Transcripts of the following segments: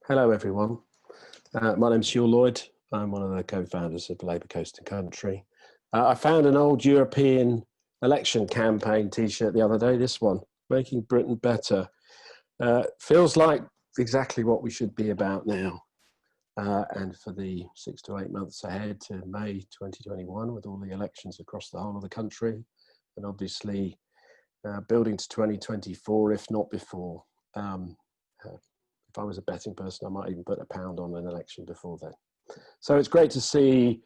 Hello everyone, my name's Hywel Lloyd. I'm one of the co-founders of Labour Coast&Country. I found an old European election campaign t-shirt the other day, this one, Making Britain Better. Feels like exactly what we should be about now. And for the 6 to 8 months ahead to May 2021, with all the elections across the whole of the country, and obviously building to 2024, if not before. If I was a betting person, I might even put £1 on an election before then. So it's great to see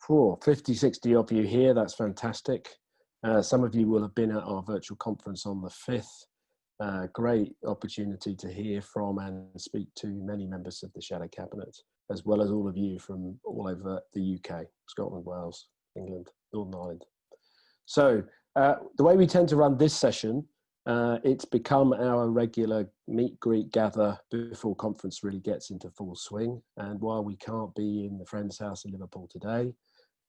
50, 60 of you here. That's fantastic. Some of you will have been at our virtual conference on the 5th. Great opportunity to hear from and speak to many members of the Shadow Cabinet, as well as all of you from all over the UK, Scotland, Wales, England, Northern Ireland. So the way we tend to run this session, it's become our regular meet, greet, gather before conference really gets into full swing. And while we can't be in the Friends House in Liverpool today,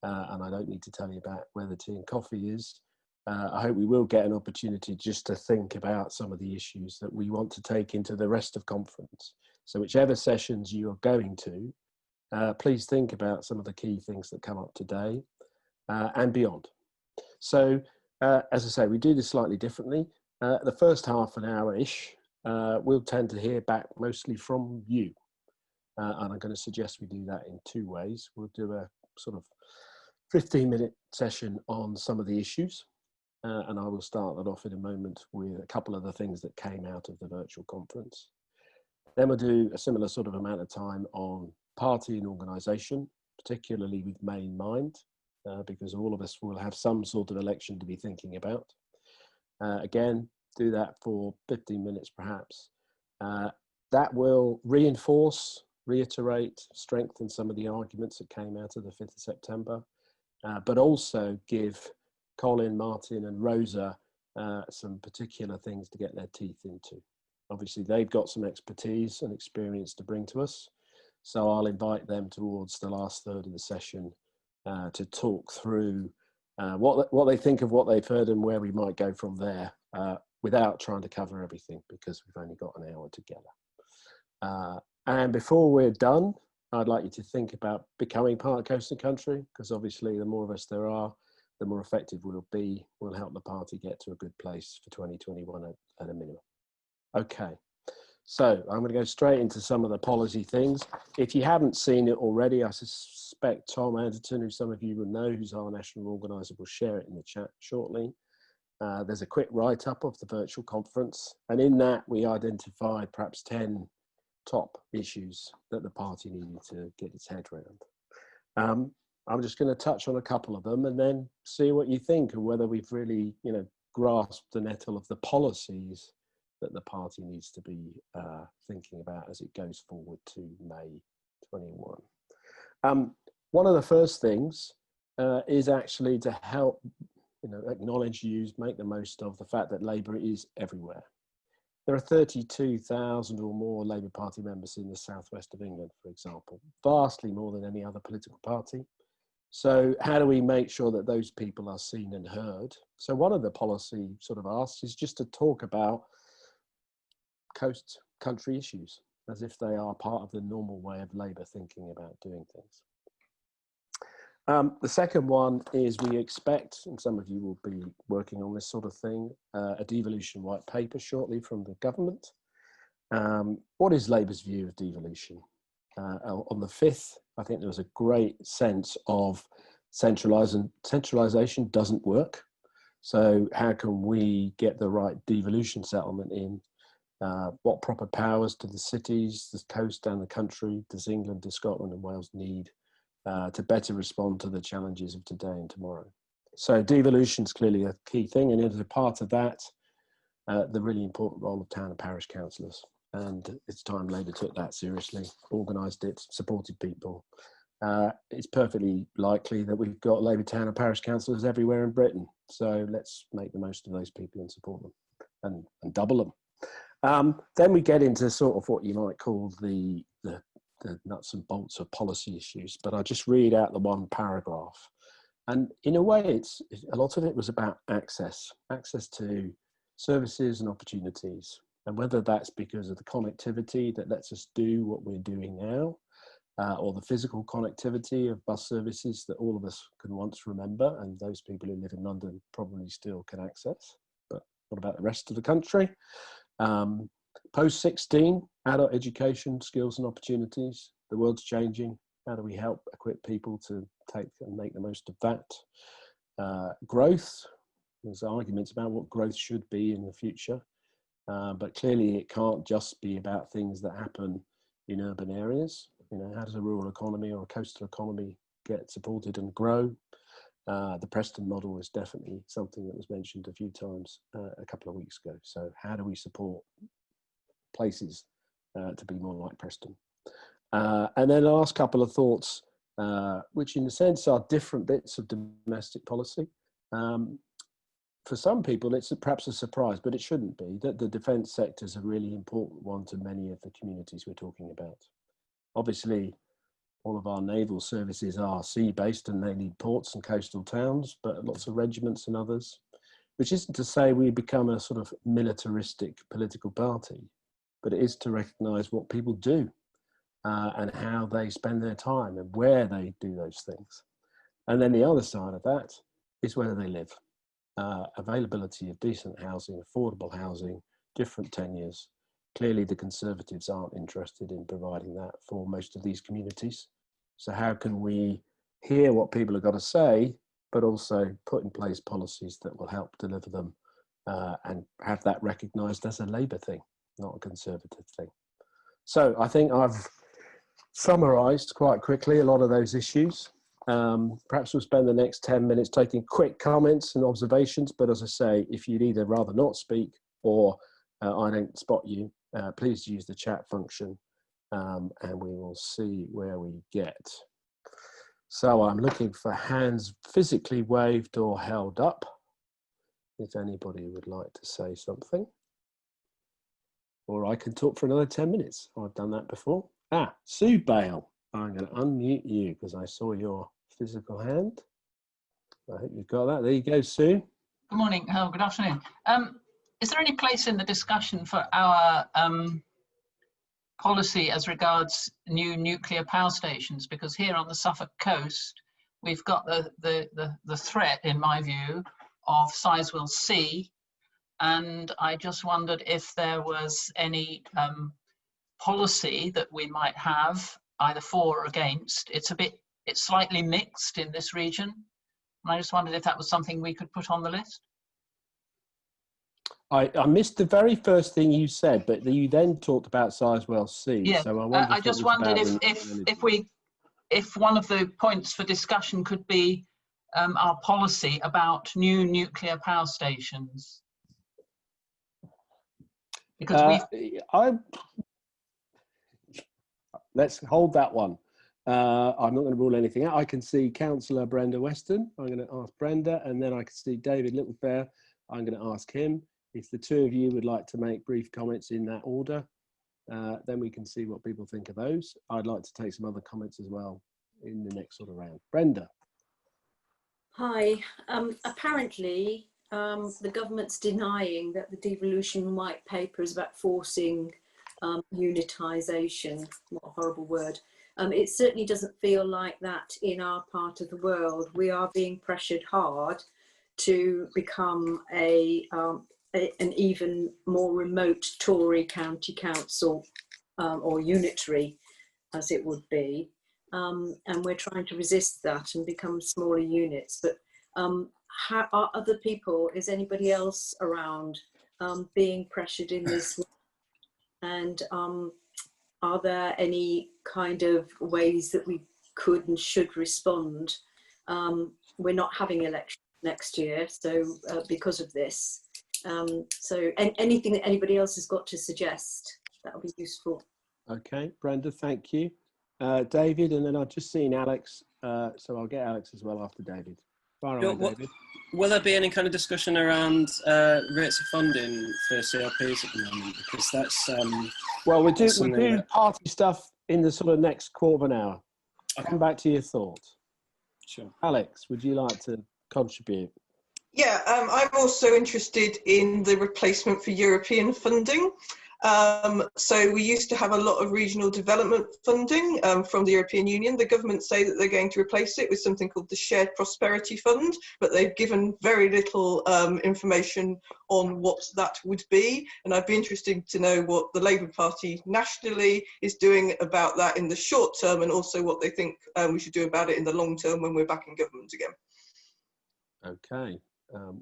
and I don't need to tell you about where the tea and coffee is, I hope we will get an opportunity just to think about some of the issues that we want to take into the rest of conference. So whichever sessions you are going to, please think about some of the key things that come up today and beyond. So as I say, we do this slightly differently. The first half an hour-ish, we'll tend to hear back mostly from you. And I'm going to suggest we do that in two ways. We'll do a sort of 15-minute session on some of the issues. And I will start that off in a moment with a couple of the things that came out of the virtual conference. Then we'll do a similar sort of amount of time on party and organisation, particularly with May in mind, because all of us will have some sort of election to be thinking about. Again, do that for 15 minutes perhaps. That will reinforce, reiterate, strengthen some of the arguments that came out of the 5th of September, but also give Colin, Martin and Rosa some particular things to get their teeth into. Obviously, they've got some expertise and experience to bring to us, so I'll invite them towards the last third of the session to talk through what they think of what they've heard and where we might go from there, without trying to cover everything because we've only got an hour together. And before we're done, I'd like you to think about becoming part of Coast&Country, because obviously the more of us there are, the more effective we'll be. We'll help the party get to a good place for 2021 at a minimum. Okay. So I'm going to go straight into some of the policy things. If you haven't seen it already, I suspect Tom Anderton, who some of you will know, who's our national organiser, will share it in the chat shortly. There's a quick write-up of the virtual conference, and in that we identified perhaps 10 top issues that the party needed to get its head around. I'm just going to touch on a couple of them and then see what you think and whether we've really, grasped the nettle of the policies that the party needs to be thinking about as it goes forward to May 21. One of the first things is actually to help, acknowledge, use, make the most of the fact that Labour is everywhere. There are 32,000 or more Labour Party members in the southwest of England, for example, vastly more than any other political party. So how do we make sure that those people are seen and heard? So one of the policy sort of asks is just to talk about coast-country issues as if they are part of the normal way of Labour thinking about doing things. The second one is we expect, and some of you will be working on this sort of thing, a devolution white paper shortly from the government. What is Labour's view of devolution? On the 5th, I think there was a great sense of centralisation doesn't work. So how can we get the right devolution settlement in? What proper powers do the cities, the coast and the country, does England, does Scotland and Wales need to better respond to the challenges of today and tomorrow? So devolution is clearly a key thing, and as a part of that, the really important role of town and parish councillors. And it's time Labour took that seriously, organised it, supported people. It's perfectly likely that we've got Labour town and parish councillors everywhere in Britain. So let's make the most of those people and support them and double them. Then we get into sort of what you might call the nuts and bolts of policy issues, but I'll just read out the one paragraph. And in a way, a lot of it was about access to services and opportunities. And whether that's because of the connectivity that lets us do what we're doing now, or the physical connectivity of bus services that all of us can once remember, and those people who live in London probably still can access. But what about the rest of the country? Post 16, adult education, skills and opportunities. The world's changing. How do we help equip people to take and make the most of that? Growth. There's arguments about what growth should be in the future. But clearly it can't just be about things that happen in urban areas. You know, how does a rural economy or a coastal economy get supported and grow? The Preston model is definitely something that was mentioned a few times a couple of weeks ago. So how do we support places to be more like Preston? And then the last couple of thoughts, which in a sense are different bits of domestic policy. For some people, it's perhaps a surprise, but it shouldn't be, that the defence sector is a really important one to many of the communities we're talking about. Obviously, all of our naval services are sea-based and they need ports and coastal towns, but lots of regiments and others, which isn't to say we become a sort of militaristic political party, but it is to recognise what people do and how they spend their time and where they do those things. And then the other side of that is where they live. Availability of decent housing, affordable housing, different tenures. Clearly the Conservatives aren't interested in providing that for most of these communities. So how can we hear what people have got to say, but also put in place policies that will help deliver them and have that recognised as a Labour thing, not a Conservative thing. So I think I've summarised quite quickly a lot of those issues. Perhaps we'll spend the next 10 minutes taking quick comments and observations, but as I say, if you'd either rather not speak or I don't spot you, please use the chat function and we will see where we get. So I'm looking for hands physically waved or held up, if anybody would like to say something. Or I can talk for another 10 minutes. I've done that before. Sue Bale. I'm going to unmute you because I saw your physical hand. I hope you've got that. There you go, Sue. Good morning. Oh, good afternoon. Is there any place in the discussion for our policy as regards new nuclear power stations? Because here on the Suffolk coast, we've got the threat, in my view, of Sizewell C, and I just wondered if there was any policy that we might have, either for or against. It's slightly mixed in this region, and I just wondered if that was something we could put on the list. I missed the very first thing you said, but you then talked about Sizewell C. Yeah, so I just wondered if one of the points for discussion could be our policy about new nuclear power stations. Because let's hold that one. I'm not going to rule anything out. I can see Councillor Brenda Weston. I'm going to ask Brenda, and then I can see David Littlefair. I'm going to ask him. If the two of you would like to make brief comments in that order, then we can see what people think of those. I'd like to take some other comments as well in the next sort of round. Brenda. Hi. Apparently, the government's denying that the devolution white paper is about forcing unitisation. What a horrible word. It certainly doesn't feel like that in our part of the world. We are being pressured hard to become an even more remote Tory county council or unitary, as it would be. And we're trying to resist that and become smaller units. But how are other people, is anybody else around being pressured in this way? And are there any kind of ways that we could and should respond? We're not having elections next year, so because of this. So anything that anybody else has got to suggest, that would be useful. Okay, Brenda, thank you. David, and then I've just seen Alex, so I'll get Alex as well after David. David. Will there be any kind of discussion around rates of funding for CRPs at the moment? Because that's well, we do party stuff in the sort of next quarter of an hour. I'll come back to your thoughts. Sure. Alex, would you like to contribute? Yeah, I'm also interested in the replacement for European funding. So we used to have a lot of regional development funding from the European Union. The government say that they're going to replace it with something called the Shared Prosperity Fund, but they've given very little information on what that would be. And I'd be interested to know what the Labour Party nationally is doing about that in the short term, and also what they think we should do about it in the long term when we're back in government again. Okay.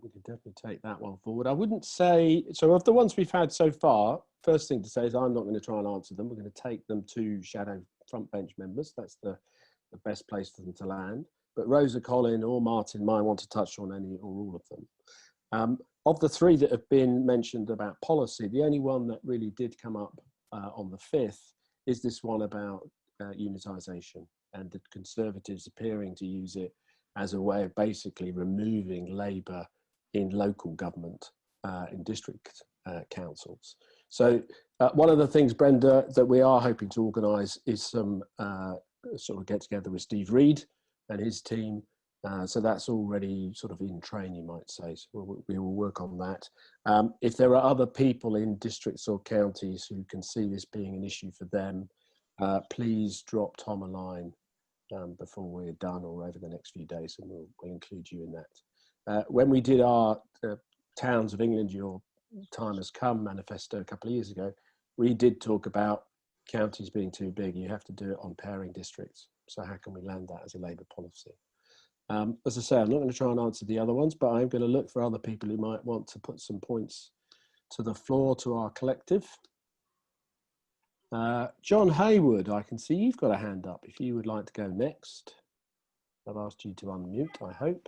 We can definitely take that one forward. I wouldn't say, so of the ones we've had so far, first thing to say is I'm not going to try and answer them. We're going to take them to shadow front bench members. That's the best place for them to land. But Rosa, Colin or Martin might want to touch on any or all of them. Of the three that have been mentioned about policy, the only one that really did come up on the 5th is this one about unitisation, and the Conservatives appearing to use it as a way of basically removing Labour in local government, in district councils. So one of the things, Brenda, that we are hoping to organise is some sort of get together with Steve Reed and his team. So that's already sort of in train, you might say. So we will work on that. If there are other people in districts or counties who can see this being an issue for them, please drop Tom a line before we're done or over the next few days, and we'll include you in that. When we did our Towns of England, Your Time Has Come manifesto a couple of years ago, we did talk about counties being too big. You have to do it on pairing districts. So how can we land that as a Labour policy? As I say, I'm not going to try and answer the other ones, but I'm going to look for other people who might want to put some points to the floor to our collective. John Haywood, I can see you've got a hand up. If you would like to go next, I've asked you to unmute, I hope.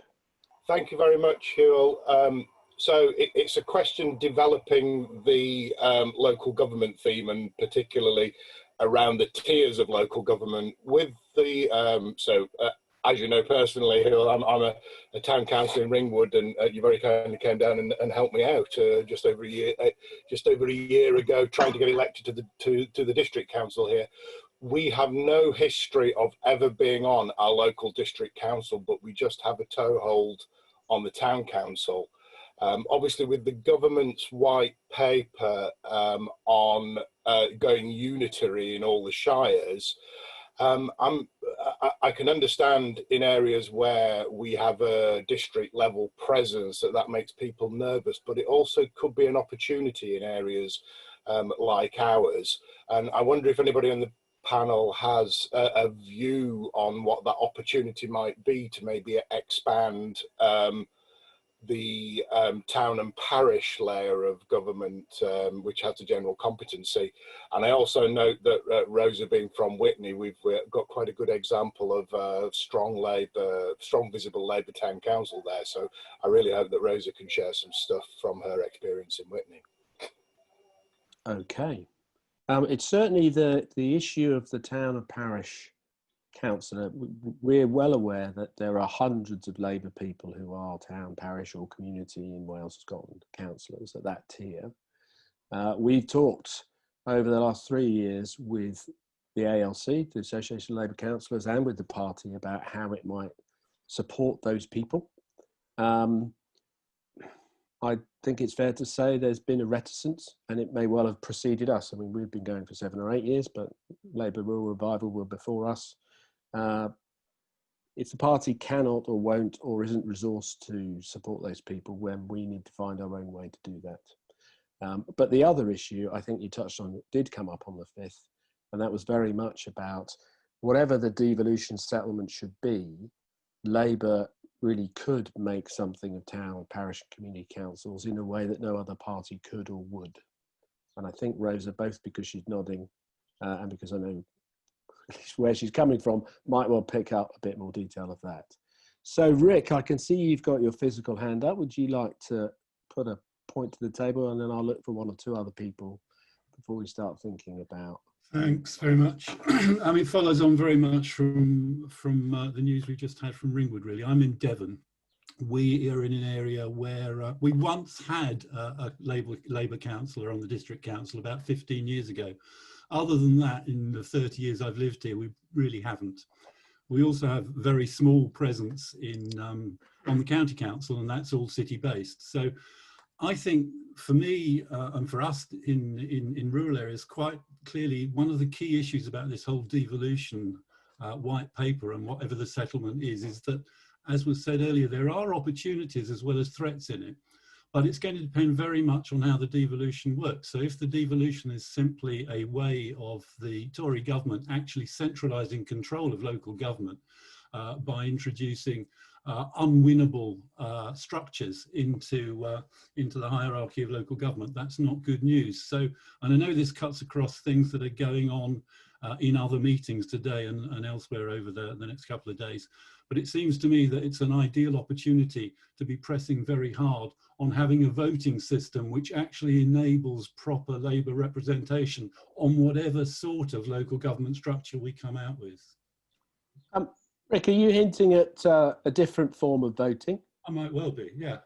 Thank you very much, Hywel. So it's a question developing the local government theme, and particularly around the tiers of local government. With the as you know personally, Hywel, I'm a town councillor in Ringwood, and you very kindly came down and helped me out just over a year ago, trying to get elected to the district council here. We have no history of ever being on our local district council, but we just have a toehold on the town council. Obviously, with the government's white paper on going unitary in all the shires, I can understand in areas where we have a district level presence that makes people nervous, but it also could be an opportunity in areas like ours. And I wonder if anybody on the panel has a view on what that opportunity might be to maybe expand the town and parish layer of government, which has a general competency. And I also note that Rosa being from Witney, we've got quite a good example of strong visible Labour town council there. So I really hope that Rosa can share some stuff from her experience in Witney. Okay. It's certainly the issue of the town and parish councillor. We're well aware that there are hundreds of Labour people who are town, parish or community in Wales, Scotland councillors at that tier. We've talked over the last 3 years with the ALC, the Association of Labour Councillors, and with the party about how it might support those people. I think it's fair to say there's been a reticence, and it may well have preceded us. I mean, we've been going for 7 or 8 years, but Labour Rural Revival were before us. If the party cannot or won't or isn't resourced to support those people, when we need to find our own way to do that. But the other issue I think you touched on did come up on the 5th, and that was very much about whatever the devolution settlement should be, Labour really could make something of town, parish, community councils in a way that no other party could or would. And I think Rosa, both because she's nodding and because I know where she's coming from, might well pick up a bit more detail of that. So Rick, I can see you've got your physical hand up. Would you like to put a point to the table, and then I'll look for 1 or 2 other people before we start thinking about. Thanks very much. I mean, it follows on very much from the news we just had from Ringwood, really. I'm in Devon. We are in an area where we once had a Labour councillor on the district council about 15 years ago. Other than that, in the 30 years I've lived here, we really haven't. We also have very small presence in on the county council, and that's all city based. So I think for me and for us in rural areas, quite clearly one of the key issues about this whole devolution white paper and whatever the settlement is that, as was said earlier, there are opportunities as well as threats in it. But it's going to depend very much on how the devolution works. So if the devolution is simply a way of the Tory government actually centralising control of local government by introducing unwinnable structures into the hierarchy of local government, that's not good news. So, and I know this cuts across things that are going on in other meetings today and elsewhere over the next couple of days. But it seems to me that it's an ideal opportunity to be pressing very hard on having a voting system which actually enables proper Labour representation on whatever sort of local government structure we come out with. Rick, are you hinting at a different form of voting? I might well be, yeah.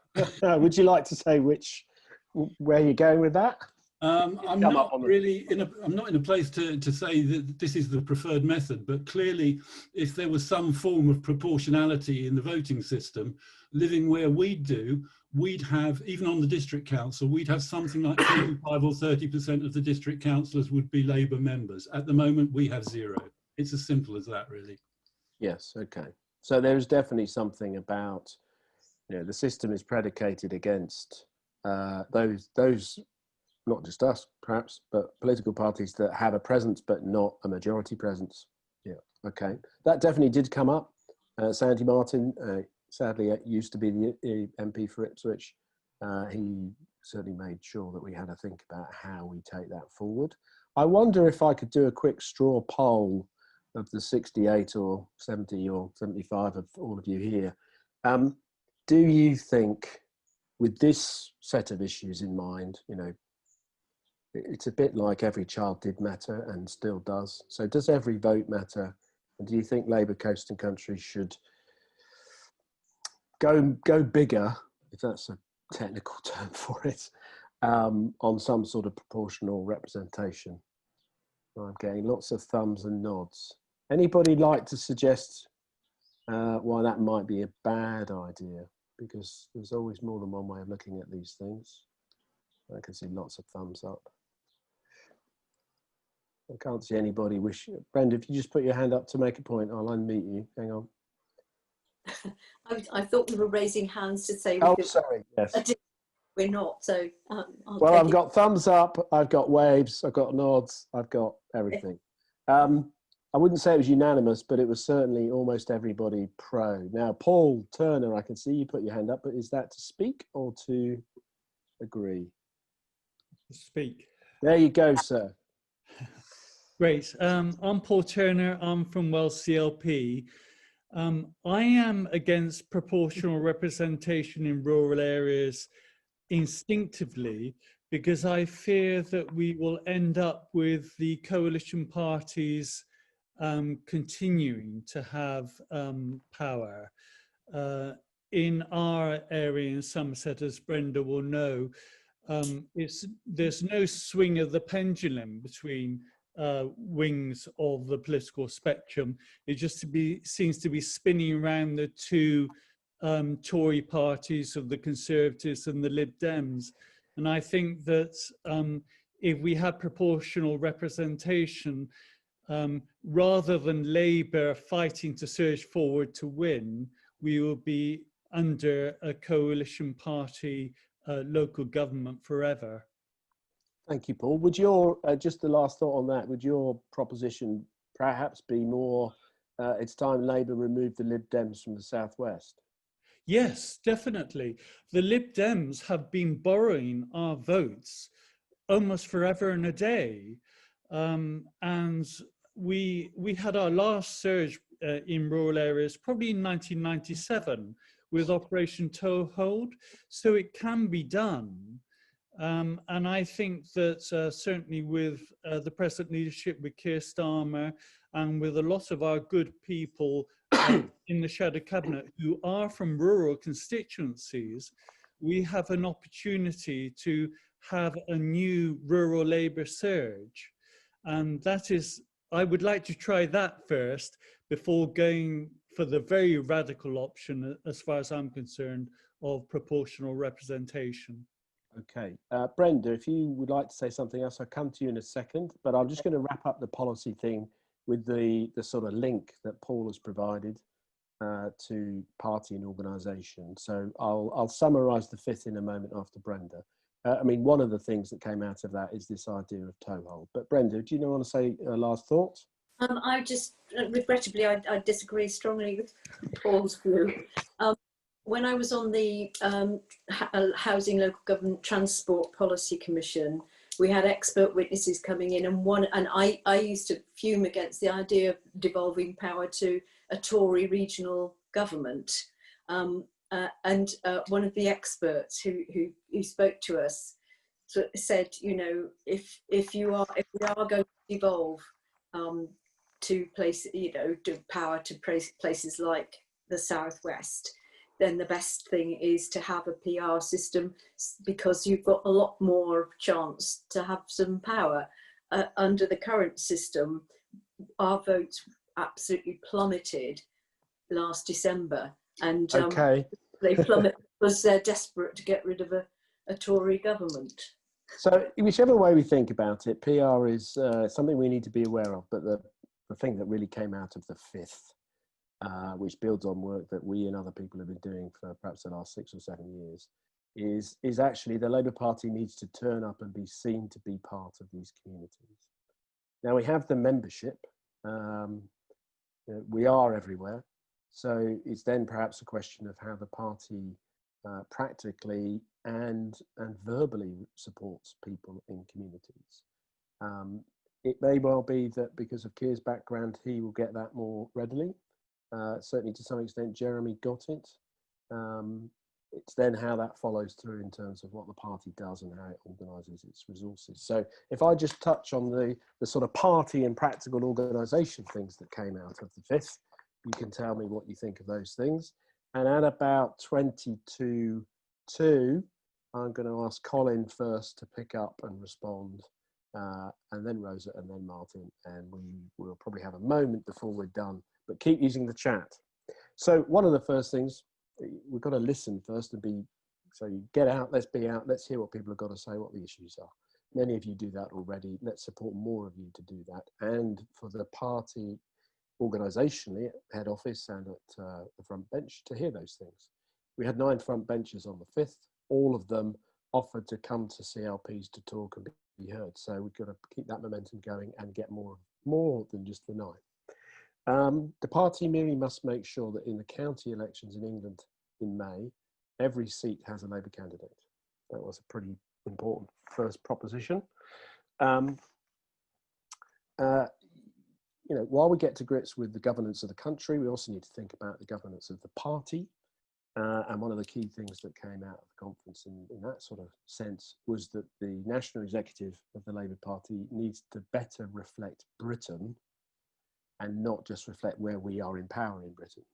Would you like to say where you're going with that? I'm not really I'm not in a place to say that this is the preferred method, but clearly if there was some form of proportionality in the voting system, living where we do, we'd have, even on the district council, we'd have something like 25 or 30% of the district councillors would be Labour members. At the moment, we have 0. It's as simple as that, really. Yes, okay. So there's definitely something about, you know, the system is predicated against those, not just us, perhaps, but political parties that have a presence but not a majority presence. Yeah, okay. That definitely did come up. Sandy Martin, sadly, used to be the MP for Ipswich. He certainly made sure that we had to think about how we take that forward. I wonder if I could do a quick straw poll of the 68 or 70 or 75 of all of you here. Do you think, with this set of issues in mind, you know, it's a bit like every child did matter and still does. So does every vote matter? And do you think Labour Coast and Country should go bigger, if that's a technical term for it, on some sort of proportional representation? I'm getting lots of thumbs and nods. Anybody like to suggest why that might be a bad idea? Because there's always more than one way of looking at these things. I can see lots of thumbs up. I can't see anybody wish. Brenda, if you just put your hand up to make a point, I'll unmute you. Hang on. I thought we were raising hands to say. Oh, sorry. Yes. We're not. So. Well, I've got thumbs up. I've got waves. I've got nods. I've got everything. I wouldn't say it was unanimous, but it was certainly almost everybody pro. Now, Paul Turner, I can see you put your hand up, but is that to speak or to agree? Speak. There you go, sir. Great. I'm Paul Turner. I'm from Wells CLP. I am against proportional representation in rural areas instinctively because I fear that we will end up with the coalition parties continuing to have power. In our area in Somerset, as Brenda will know, there's no swing of the pendulum between wings of the political spectrum. It just seems to be spinning around the two Tory parties of the Conservatives and the Lib Dems. And I think that if we have proportional representation, rather than Labour fighting to surge forward to win, we will be under a coalition party local government forever. Thank you, Paul. Would your, just the last thought on that, would your proposition perhaps be more, it's time Labour removed the Lib Dems from the Southwest? Yes, definitely. The Lib Dems have been borrowing our votes almost forever and a day. And we had our last surge in rural areas probably in 1997 with Operation Toehold, so it can be done. And I think that certainly with the present leadership, with Keir Starmer and with a lot of our good people in the Shadow Cabinet who are from rural constituencies, we have an opportunity to have a new rural Labour surge. And that is I would like to try that first before going for the very radical option, as far as I'm concerned, of proportional representation. Okay, Brenda, if you would like to say something else, I'll come to you in a second, but I'm just going to wrap up the policy thing with the sort of link that Paul has provided to party and organisation. So I'll summarise the fifth in a moment after Brenda. I mean, one of the things that came out of that is this idea of toehold. But Brenda, do you want to say last thoughts? I just, regrettably, I disagree strongly with Paul's view. When I was on the Housing, Local Government Transport Policy Commission, we had expert witnesses coming in, and I used to fume against the idea of devolving power to a Tory regional government. And one of the experts who spoke to us said, you know, if we are going to devolve to place, you know, power to places like the Southwest, then the best thing is to have a PR system, because you've got a lot more chance to have some power. Under the current system, our votes absolutely plummeted last December, and they plummeted because they're desperate to get rid of a Tory government. So whichever way we think about it, PR is something we need to be aware of, but the thing that really came out of the fifth, which builds on work that we and other people have been doing for perhaps the last 6 or 7 years, is actually the Labour Party needs to turn up and be seen to be part of these communities. Now we have the membership, we are everywhere, so it's then perhaps a question of how the party practically and verbally supports people in communities. It may well be that because of Cllr's background, he will get that more readily. Certainly to some extent, Jeremy got it. It's then how that follows through in terms of what the party does and how it organises its resources. So if I just touch on the sort of party and practical organisation things that came out of the fifth, you can tell me what you think of those things. And at about 22:02, I'm going to ask Colin first to pick up and respond, and then Rosa, and then Martin, and we will probably have a moment before we're done, but keep using the chat. So one of the first things, we've got to listen first and be, so you get out, let's be out, let's hear what people have got to say, what the issues are. Many of you do that already. Let's support more of you to do that. And for the party organisationally at head office and at the front bench to hear those things. We had 9 front benches on the 5th. All of them offered to come to CLPs to talk and be heard. So we've got to keep that momentum going and get more than just the 9. The party merely must make sure that in the county elections in England in May, every seat has a Labour candidate. That was a pretty important first proposition. You know, while we get to grips with the governance of the country, we also need to think about the governance of the party. And one of the key things that came out of the conference in that sort of sense was that the national executive of the Labour Party needs to better reflect Britain and not just reflect where we are in power in Britain.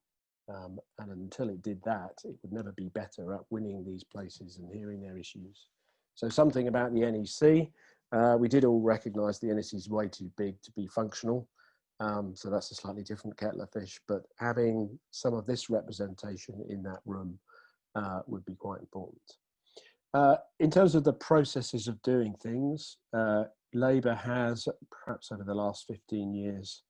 And until it did that, it would never be better at winning these places and hearing their issues. So something about the NEC, we did all recognise the NEC is way too big to be functional. So that's a slightly different kettle of fish, but having some of this representation in that room would be quite important. In terms of the processes of doing things, Labour has, perhaps over the last 15 years,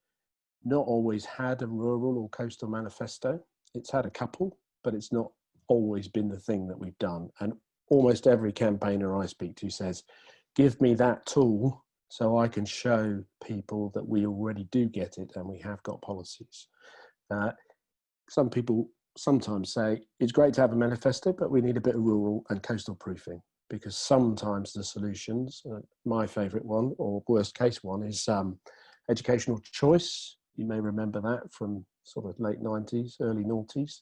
not always had a rural or coastal manifesto. It's had a couple, but it's not always been the thing that we've done. And almost every campaigner I speak to says, give me that tool so I can show people that we already do get it and we have got policies. Some people sometimes say, it's great to have a manifesto, but we need a bit of rural and coastal proofing, because sometimes the solutions, my favourite one, or worst case one, is educational choice. You may remember that from sort of late 90s, early noughties.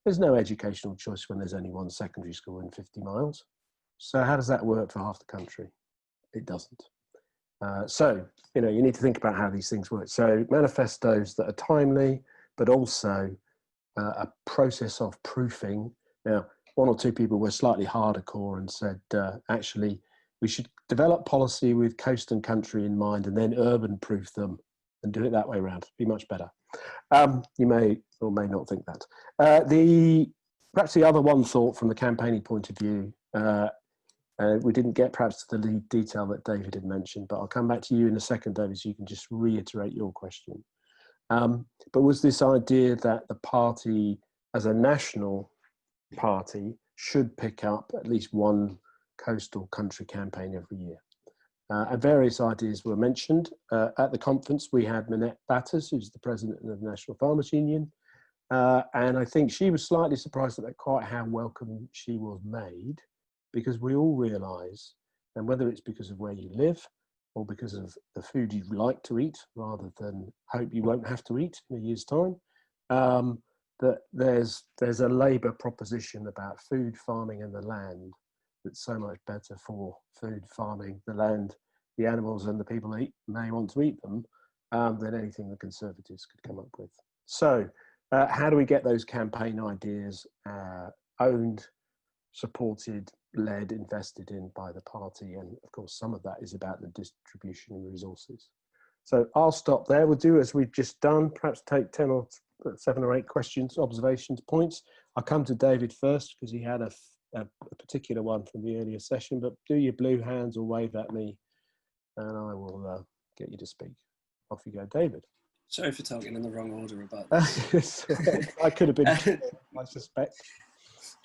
There's no educational choice when there's only one secondary school in 50 miles. So how does that work for half the country? It doesn't. So, you know, you need to think about how these things work. So manifestos that are timely, but also a process of proofing. Now, 1 or 2 people were slightly hardcore and said, actually, we should develop policy with coast and country in mind and then urban proof them and do it that way around. Be much better. You may or may not think that. Perhaps the other one thought from the campaigning point of view, we didn't get perhaps to the lead detail that David had mentioned, but I'll come back to you in a second, David, so you can just reiterate your question. But was this idea that the party, as a national party, should pick up at least one coastal country campaign every year? And various ideas were mentioned. At the conference, we had Minette Batters, who's the president of the National Farmers Union. And I think she was slightly surprised at quite how welcome she was made, because we all realise, and whether it's because of where you live or because of the food you'd like to eat rather than hope you won't have to eat in a year's time, that there's a Labour proposition about food, farming and the land that's so much better for food, farming, the land, the animals and the people that may want to eat them than anything the Conservatives could come up with. So how do we get those campaign ideas owned, supported, led, invested in by the party? And of course, some of that is about the distribution of resources. So I'll stop there. We'll do as we've just done, perhaps take 7 or 8 questions, observations, points. I'll come to David first because he had a particular one from the earlier session, but do your blue hands or wave at me and I will get you to speak. Off you go, David. Sorry for talking in the wrong order about this. I could have been, I suspect.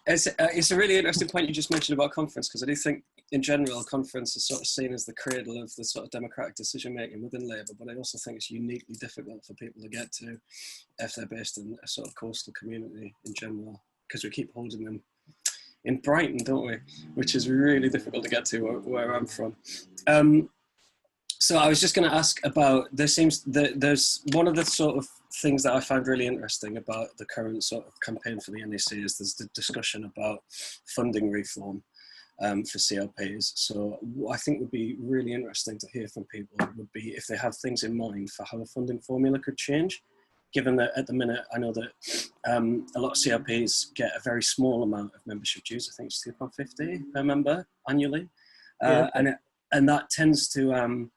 It's a really interesting point you just mentioned about conference, because I do think in general conference is sort of seen as the cradle of the sort of democratic decision making within Labour, but I also think it's uniquely difficult for people to get to if they're based in a sort of coastal community in general, because we keep holding them in Brighton, don't we? Which is really difficult to get to where I'm from. So I was just going to ask about, there's one of the sort of things that I find really interesting about the current sort of campaign for the NEC is there's the discussion about funding reform for CLPs. So what I think would be really interesting to hear from people would be if they have things in mind for how a funding formula could change, given that at the minute I know that a lot of CLPs get a very small amount of membership dues. I think it's £2.50 per member annually. And that tends to,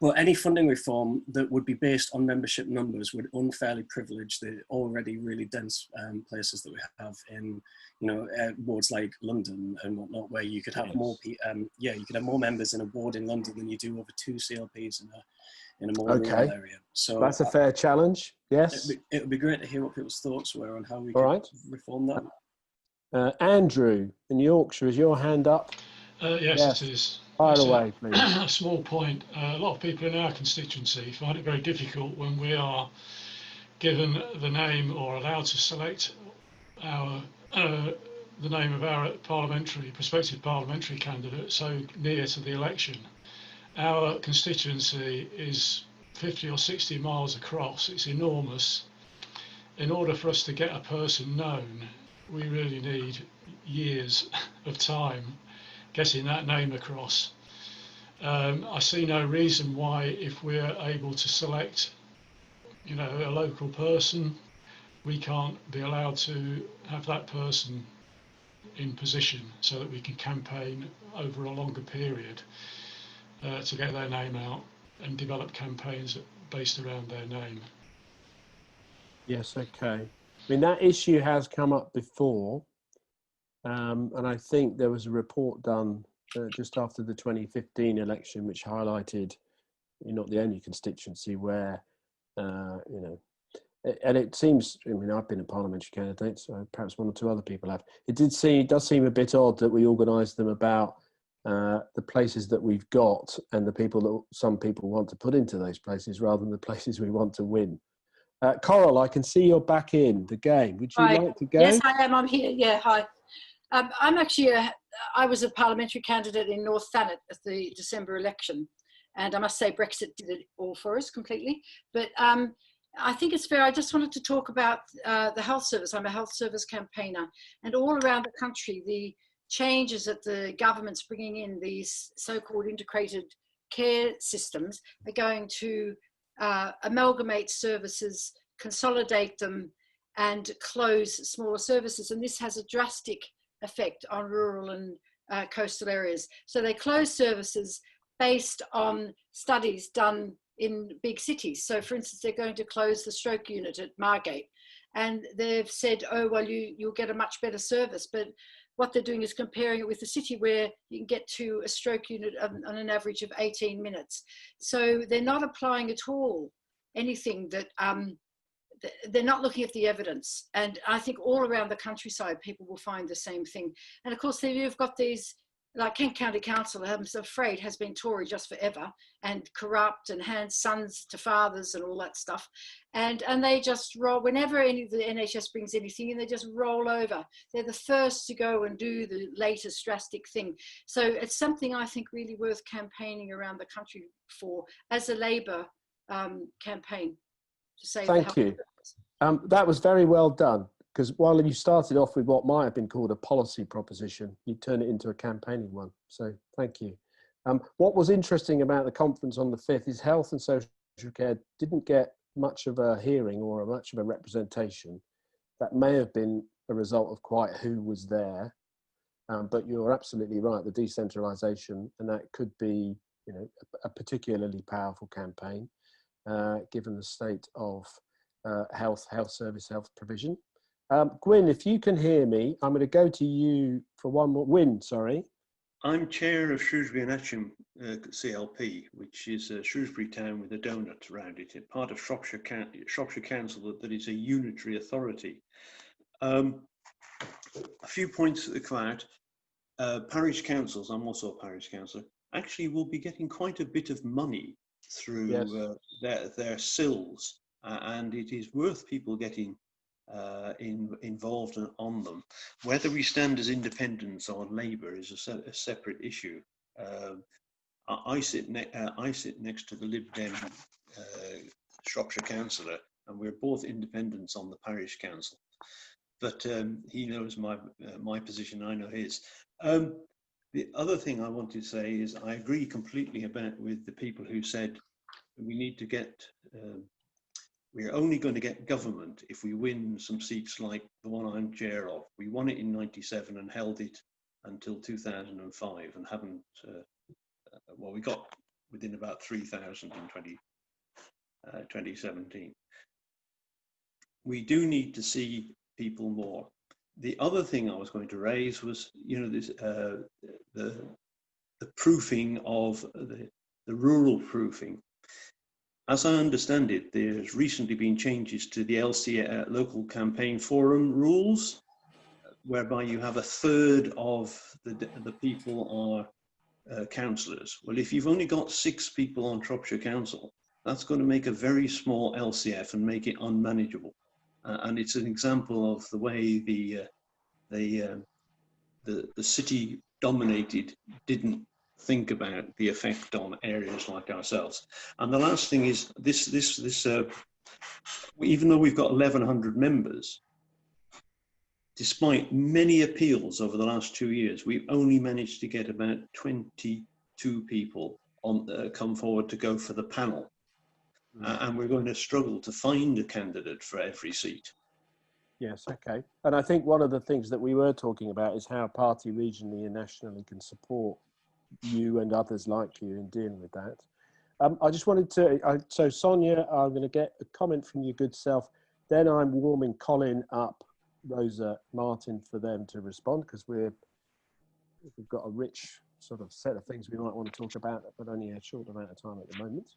but any funding reform that would be based on membership numbers would unfairly privilege the already really dense places that we have in, wards like London and whatnot, where you could have more, you could have more members in a ward in London than you do over 2 CLPs in a more rural area. So that's a fair challenge. Yes, it would be great to hear what people's thoughts were on how we could reform that. Andrew in Yorkshire, is your hand up? Yes, it is. Fire away, please. A small point. A lot of people in our constituency find it very difficult when we are given the name or allowed to select our the name of our prospective parliamentary candidate so near to the election. Our constituency is 50 or 60 miles across. It's enormous. In order for us to get a person known, we really need years of time getting that name across. I see no reason why, if we're able to select, a local person, we can't be allowed to have that person in position so that we can campaign over a longer period to get their name out and develop campaigns based around their name. Yes, okay. I mean, that issue has come up before. And I think there was a report done just after the 2015 election, which highlighted, not the only constituency where, and it seems, I've been a parliamentary candidate, so perhaps 1 or 2 other people have. It does seem a bit odd that we organise them about the places that we've got and the people that some people want to put into those places rather than the places we want to win. Coral, I can see you're back in the game. Would you like to go? Yes, I am. I'm here. Yeah, hi. I'm actually, I was a parliamentary candidate in North Thanet at the December election. And I must say Brexit did it all for us completely. But I think it's fair. I just wanted to talk about the health service. I'm a health service campaigner. And all around the country, the changes that the government's bringing in, these so-called integrated care systems, are going to amalgamate services, consolidate them, and close smaller services. And this has a drastic effect on rural and coastal areas. So they close services based on studies done in big cities. So for instance, they're going to close the stroke unit at Margate, and they've said, oh, well, you'll get a much better service. But what they're doing is comparing it with the city, where you can get to a stroke unit on an average of 18 minutes. So they're not applying at all anything that, they're not looking at the evidence. And I think all around the countryside, people will find the same thing. And of course, you've got these, like Kent County Council, I'm afraid, has been Tory just forever, and corrupt, and hands sons to fathers and all that stuff. And they just roll, whenever any of the NHS brings anything in, they just roll over. They're the first to go and do the latest drastic thing. So it's something I think really worth campaigning around the country for, as a Labour campaign, to save the health. Thank you. That was very well done, because while you started off with what might have been called a policy proposition, you turned it into a campaigning one. So thank you. What was interesting about the conference on the 5th is health and social care didn't get much of a hearing or much of a representation. That may have been a result of quite who was there, but you're absolutely right, the decentralisation, and that could be, you know, a particularly powerful campaign, given the state of health service, health provision. Gwyn, if you can hear me, I'm going to go to you for one more. Wyn, sorry. I'm chair of Shrewsbury and Etcham CLP, which is a Shrewsbury town with a donut around it, part of Shropshire Council that is a unitary authority. A few there's that come out. Parish councils, I'm also a parish councillor, actually will be getting quite a bit of money through their sills, and it is worth people getting involved on them. Whether we stand as independents or Labour is a separate issue. I sit next to the Lib Dem Shropshire councillor, and we're both independents on the parish council. But he knows my position, I know his. The other thing I want to say is I agree completely with the people who said we need to get. We're only going to get government if we win some seats like the one I'm chair of. We won it in '97 and held it until 2005 and haven't, well, we got within about 3,000 in 2017. We do need to see people more. The other thing I was going to raise was, you know, this, the proofing of the rural proofing. As I understand it, there's recently been changes to the LC local campaign forum rules, whereby you have a third of the people are councillors. Well, if you've only got 6 people on Shropshire Council, that's going to make a very small LCF and make it unmanageable. And it's an example of the way the city dominated didn't think about the effect on areas like ourselves. And the last thing is this even though we've got 1,100 members, despite many appeals over the last 2 years, we've only managed to get about 22 people on come forward to go for the panel. And we're going to struggle to find a candidate for every seat. Yes, okay. And I think one of the things that we were talking about is how a party regionally and nationally can support you and others like you in dealing with that. I just wanted to, so Sonia, I'm going to get a comment from your good self. Then I'm warming Colin up, Rosa, Martin, for them to respond, because we've got a rich sort of set of things we might want to talk about, but only a short amount of time at the moment.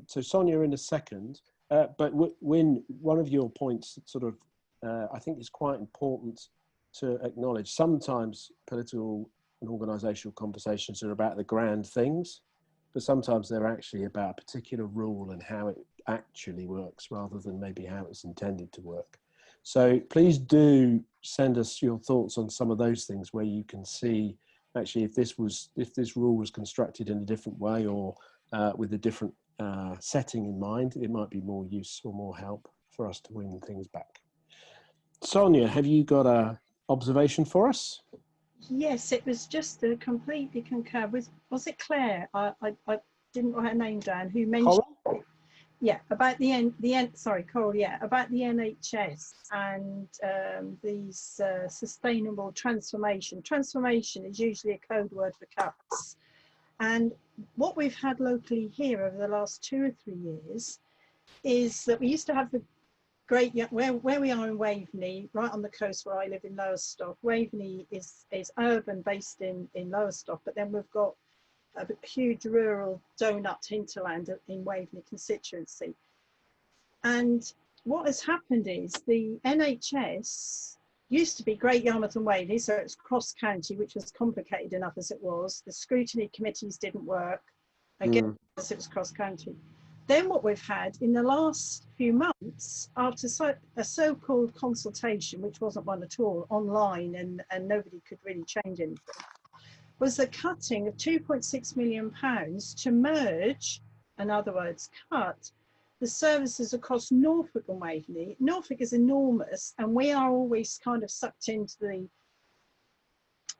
So Sonia in a second, but Wyn, one of your points sort of, I think is quite important to acknowledge. Sometimes political and organisational conversations are about the grand things, but sometimes they're actually about a particular rule and how it actually works rather than maybe how it's intended to work. So please do send us your thoughts on some of those things where you can see actually if this rule was constructed in a different way or with a different setting in mind, it might be more use or more help for us to win things back. Sonia, have you got a observation for us? Yes, it was just to completely concur with, was it Claire? I didn't write her name down, who mentioned, about the Coral, about the NHS and these sustainable transformation. Transformation is usually a code word for cuts. And what we've had locally here over the last 2 or 3 years is that we used to have the great, where we are in Waveney, right on the coast where I live in Lowestoft. Waveney is urban, based in Lowestoft, but then we've got a huge rural donut hinterland in Waveney constituency. And what has happened is the NHS used to be Great Yarmouth and Waveney, so it's cross-county, which was complicated enough as it was. The scrutiny committees didn't work, again, because it was cross-county. Then what we've had in the last few months, after a so-called consultation, which wasn't one at all, online, and nobody could really change anything, was the cutting of £2.6 million to merge, in other words, cut the services across Norfolk and Waveney. Norfolk is enormous, and we are always kind of sucked into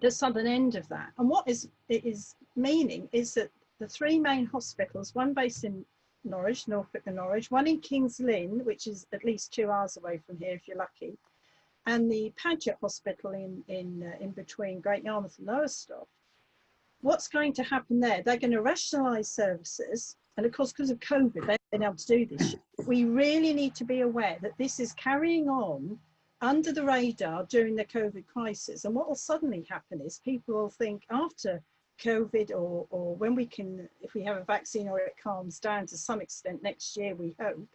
the southern end of that. And what it is meaning is that the 3 main hospitals, one based in Norwich, Norfolk and Norwich, one in King's Lynn, which is at least 2 hours away from here if you're lucky, and the Paget Hospital in between Great Yarmouth and Lowestoft. What's going to happen there? They're going to rationalise services, and of course, because of COVID, they haven't been able to do this. We really need to be aware that this is carrying on under the radar during the COVID crisis. And what will suddenly happen is people will think after COVID, or when we can, if we have a vaccine or it calms down to some extent next year, we hope,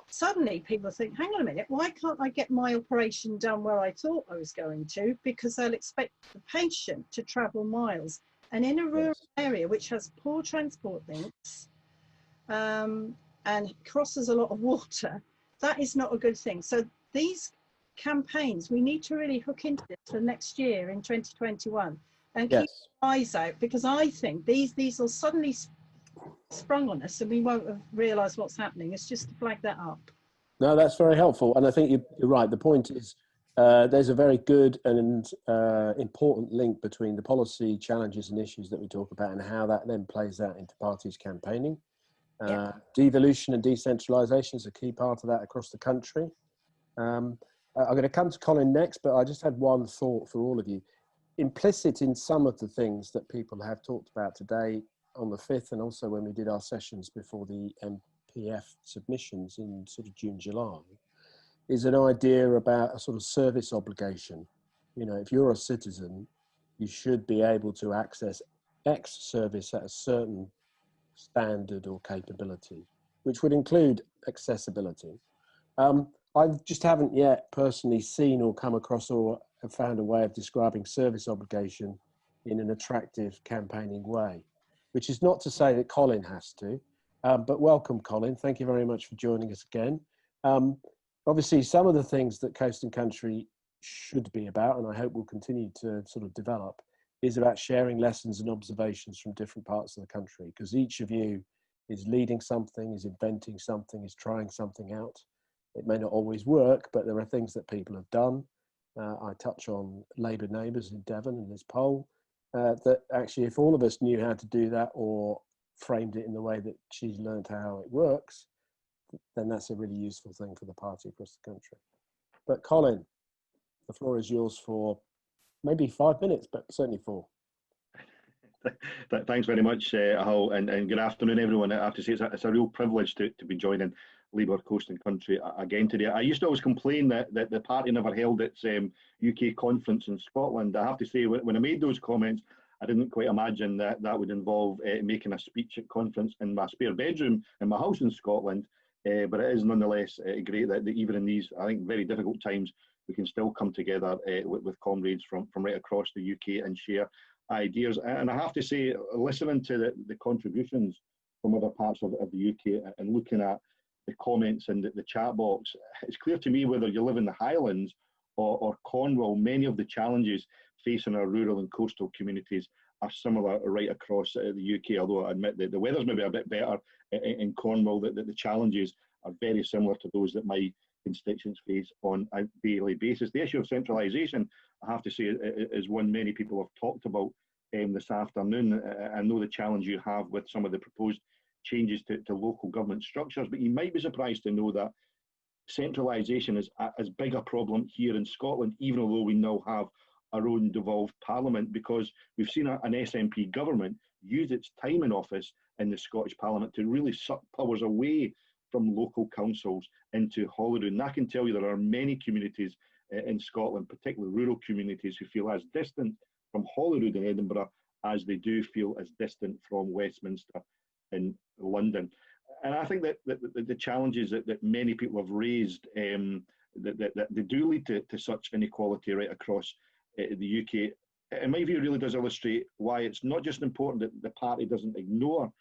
suddenly people think, hang on a minute, why can't I get my operation done where I thought I was going to? Because they'll expect the patient to travel miles. And in a rural area which has poor transport links and crosses a lot of water, that is not a good thing. So these campaigns, we need to really hook into this for next year in 2021 and keep our eyes out, because I think these will suddenly sprung on us and we won't have realised what's happening. It's just to flag that up. No, that's very helpful. And I think you're right. The point is there's a very good and important link between the policy challenges and issues that we talk about and how that then plays out into parties campaigning. Devolution and decentralisation is a key part of that across the country. I'm going to come to Colin next, but I just had one thought for all of you. Implicit in some of the things that people have talked about today on the 5th, and also when we did our sessions before the MPF submissions in sort of June, July, is an idea about a sort of service obligation. You know, if you're a citizen, you should be able to access X service at a certain standard or capability, which would include accessibility. I just haven't yet personally seen or come across or have found a way of describing service obligation in an attractive campaigning way, which is not to say that Colin has to, but welcome, Colin. Thank you very much for joining us again. Obviously, some of the things that Coast and Country should be about, and I hope will continue to sort of develop, is about sharing lessons and observations from different parts of the country, because each of you is leading something, is inventing something, is trying something out. It may not always work, but there are things that people have done. I touch on Labour neighbours in Devon in this poll, that actually if all of us knew how to do that or framed it in the way that she's learned how it works, then that's a really useful thing for the party across the country. But Colin, the floor is yours for maybe 5 minutes, but certainly 4. Thanks very much, Hywel, and good afternoon, everyone. I have to say it's a real privilege to be joining Labour Coast and Country again today. I used to always complain that the party never held its UK conference in Scotland. I have to say, when I made those comments, I didn't quite imagine that would involve making a speech at conference in my spare bedroom in my house in Scotland. But it is nonetheless great that even in these, I think, very difficult times, we can still come together with comrades from right across the UK and share ideas. And I have to say, listening to the contributions from other parts of the UK and looking at the comments in the chat box, it's clear to me whether you live in the Highlands or Cornwall, many of the challenges facing our rural and coastal communities are similar right across the UK, although I admit that the weather's maybe a bit better in Cornwall, that the challenges are very similar to those that my constituents face on a daily basis. The issue of centralisation, I have to say, is one many people have talked about this afternoon. I know the challenge you have with some of the proposed changes to local government structures, but you might be surprised to know that centralisation is as big a problem here in Scotland, even although we now have our own devolved parliament, because we've seen an SNP government use its time in office in the Scottish Parliament to really suck powers away from local councils into Holyrood. And I can tell you there are many communities in Scotland, particularly rural communities, who feel as distant from Holyrood in Edinburgh as they do feel as distant from Westminster in London. And I think that the challenges that many people have raised, that they do lead to such inequality right across the UK, in my view, really does illustrate why it's not just important that the party doesn't ignore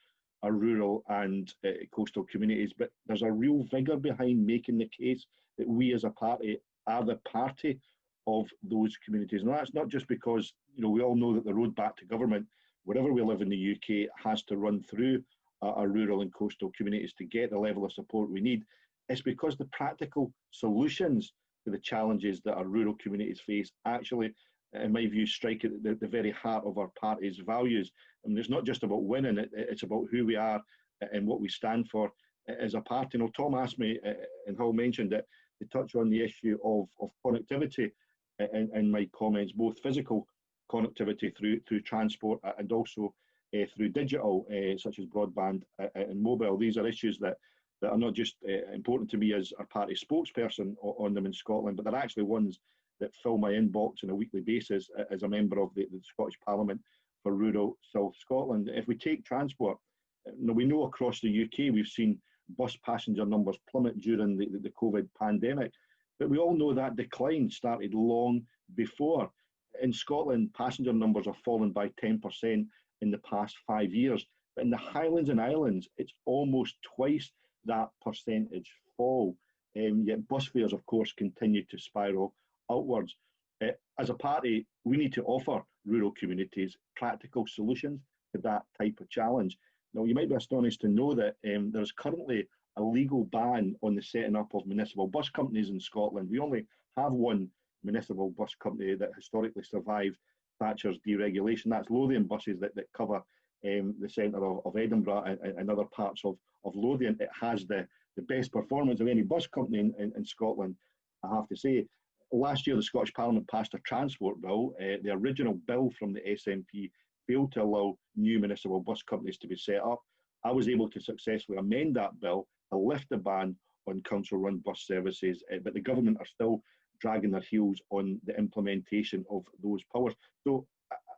our rural and coastal communities, but there's a real vigour behind making the case that we as a party are the party of those communities. And that's not just because, you know, we all know that the road back to government, wherever we live in the UK, has to run through our rural and coastal communities to get the level of support we need. It's because the practical solutions to the challenges that our rural communities face actually, in my view, strike at the very heart of our party's values. I mean, it's not just about winning, it's about who we are and what we stand for as a party. You know, Tom asked me, and Hull mentioned it, to touch on the issue of connectivity in my comments, both physical connectivity through transport and also through digital, such as broadband and mobile. These are issues that are not just important to me as our party spokesperson on them in Scotland, but they're actually ones that fill my inbox on a weekly basis as a member of the Scottish Parliament for rural South Scotland. If we take transport, we know across the UK we've seen bus passenger numbers plummet during the COVID pandemic, but we all know that decline started long before. In Scotland, passenger numbers have fallen by 10% in the past 5 years, but in the Highlands and Islands, it's almost twice that percentage fall. Yet bus fares, of course, continue to spiral outwards. As a party, we need to offer rural communities practical solutions to that type of challenge. Now, you might be astonished to know that there's currently a legal ban on the setting up of municipal bus companies in Scotland. We only have one municipal bus company that historically survived Thatcher's deregulation. That's Lothian buses that cover the centre of Edinburgh and other parts of Lothian. It has the best performance of any bus company in Scotland, I have to say. Last year, the Scottish Parliament passed a transport bill. The original bill from the SNP failed to allow new municipal bus companies to be set up. I was able to successfully amend that bill to lift the ban on council-run bus services, but the government are still dragging their heels on the implementation of those powers. So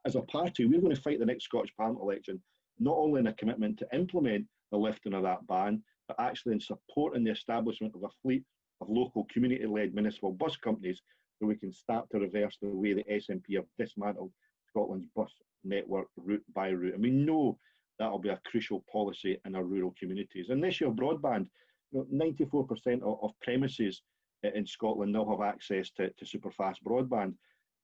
as a party, we're going to fight the next Scottish Parliament election, not only in a commitment to implement the lifting of that ban, but actually in supporting the establishment of a fleet of local community-led municipal bus companies so we can start to reverse the way the SNP have dismantled Scotland's bus network route by route. And we know that will be a crucial policy in our rural communities. And this year, broadband, 94% of premises in Scotland now have access to superfast broadband.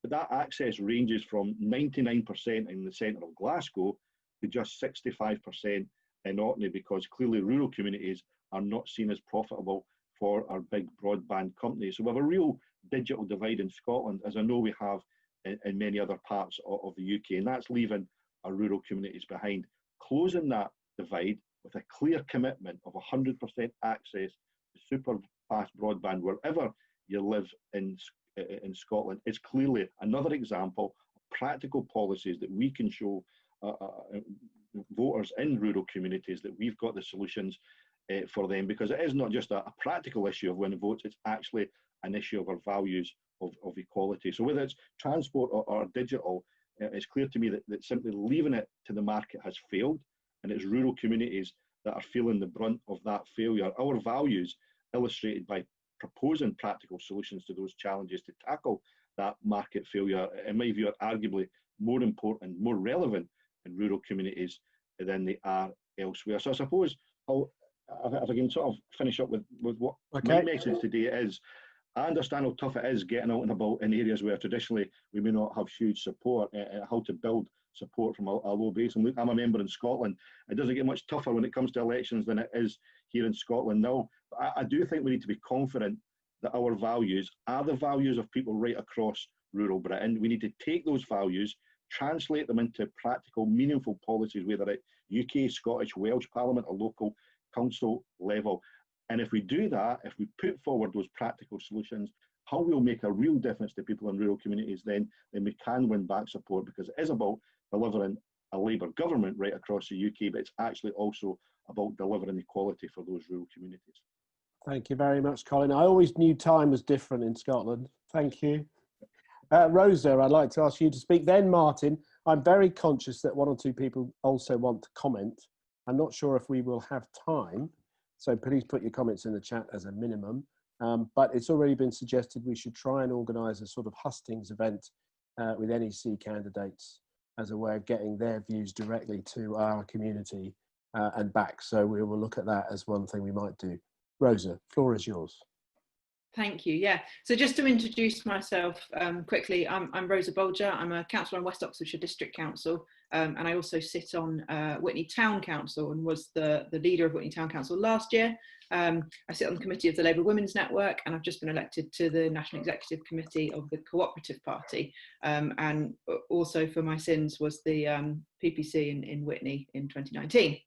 But that access ranges from 99% in the centre of Glasgow to just 65% in Orkney, because clearly rural communities are not seen as profitable for our big broadband companies. So we have a real digital divide in Scotland, as I know we have in many other parts of the UK, and that's leaving our rural communities behind. Closing that divide with a clear commitment of 100% access to super fast broadband wherever you live in Scotland is clearly another example of practical policies that we can show voters in rural communities that we've got the solutions for them, because it is not just a practical issue of winning votes, it's actually an issue of our values of equality. So whether it's transport or digital, it's clear to me that simply leaving it to the market has failed, and it's rural communities that are feeling the brunt of that failure. Our values, illustrated by proposing practical solutions to those challenges to tackle that market failure, in my view, are arguably more important, more relevant in rural communities than they are elsewhere. So I suppose if I can sort of finish up with what my message today is, I understand how tough it is getting out and about in areas where traditionally we may not have huge support, how to build support from a low base. And look, I'm a member in Scotland. It doesn't get much tougher when it comes to elections than it is here in Scotland now. But I do think we need to be confident that our values are the values of people right across rural Britain. We need to take those values, translate them into practical, meaningful policies, whether at UK, Scottish, Welsh Parliament or local council level. And if we do that, if we put forward those practical solutions, how we'll make a real difference to people in rural communities, then we can win back support, because it is about delivering a Labour government right across the UK, but it's actually also about delivering equality for those rural communities. Thank you very much, Colin. I always knew time was different in Scotland. Thank you. Rosa, I'd like to ask you to speak. Then Martin, I'm very conscious that one or two people also want to comment. I'm not sure if we will have time, so please put your comments in the chat as a minimum. But it's already been suggested we should try and organise a sort of hustings event with NEC candidates as a way of getting their views directly to our community and back. So we will look at that as one thing we might do. Rosa, floor is yours. Thank you. Yeah. So just to introduce myself quickly, I'm Rosa Bolger. I'm a councillor on West Oxfordshire District Council, and I also sit on Witney Town Council and was the leader of Witney Town Council last year. I sit on the committee of the Labour Women's Network, and I've just been elected to the National Executive Committee of the Co-operative Party, and also for my sins was the PPC in Witney in 2019.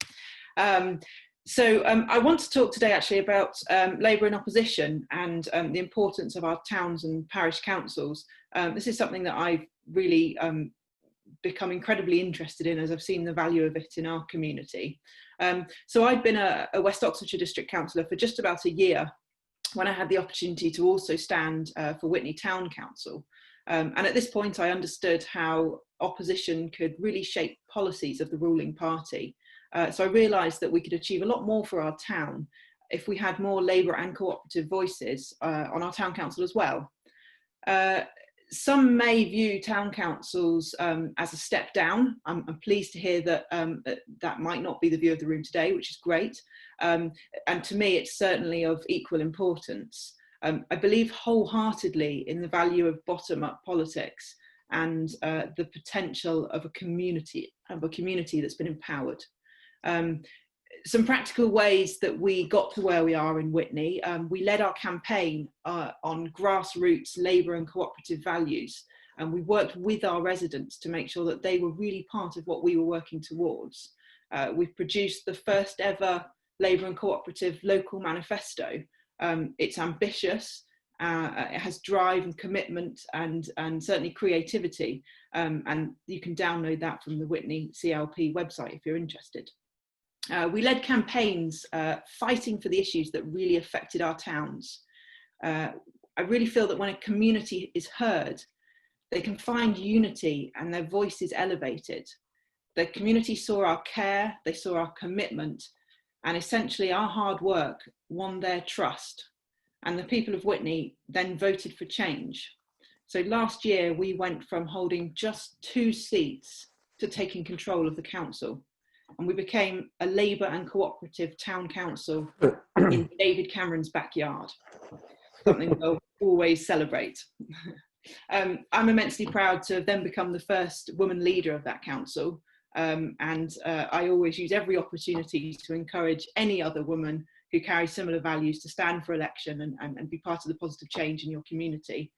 So I want to talk today actually about Labour in opposition and the importance of our towns and parish councils. This is something that I've really become incredibly interested in as I've seen the value of it in our community. So I'd been a West Oxfordshire District Councillor for just about a year when I had the opportunity to also stand for Witney Town Council. And at this point I understood how opposition could really shape policies of the ruling party. So I realised that we could achieve a lot more for our town if we had more Labour and cooperative voices on our town council as well. Some may view town councils as a step down. I'm pleased to hear that that might not be the view of the room today, which is great. And to me, it's certainly of equal importance. I believe wholeheartedly in the value of bottom-up politics and the potential of a community that's been empowered. Some practical ways that we got to where we are in Witney. We led our campaign on grassroots Labour and cooperative values, and we worked with our residents to make sure that they were really part of what we were working towards. We've produced the first ever Labour and cooperative local manifesto. It's ambitious, it has drive and commitment and certainly creativity, and you can download that from the Witney CLP website if you're interested. We led campaigns fighting for the issues that really affected our towns. I really feel that when a community is heard, they can find unity and their voice is elevated. The community saw our care, they saw our commitment, and essentially our hard work won their trust. And the people of Witney then voted for change. So last year we went from holding just 2 seats to taking control of the council. And we became a Labour and cooperative town council in David Cameron's backyard, something we'll always celebrate. I'm immensely proud to have then become the first woman leader of that council, and I always use every opportunity to encourage any other woman who carry similar values to stand for election and be part of the positive change in your community.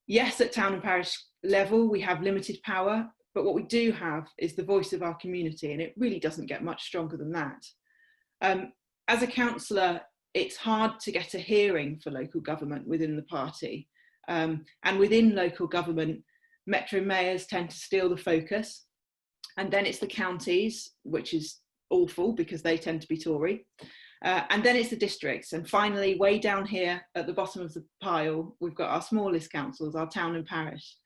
Yes, at town and parish level we have limited power, but what we do have is the voice of our community, and it really doesn't get much stronger than that. As a councillor, it's hard to get a hearing for local government within the party. And within local government, metro mayors tend to steal the focus. And then it's the counties, which is awful because they tend to be Tory. And then it's the districts. And finally, way down here at the bottom of the pile, we've got our smallest councils, our town and parish.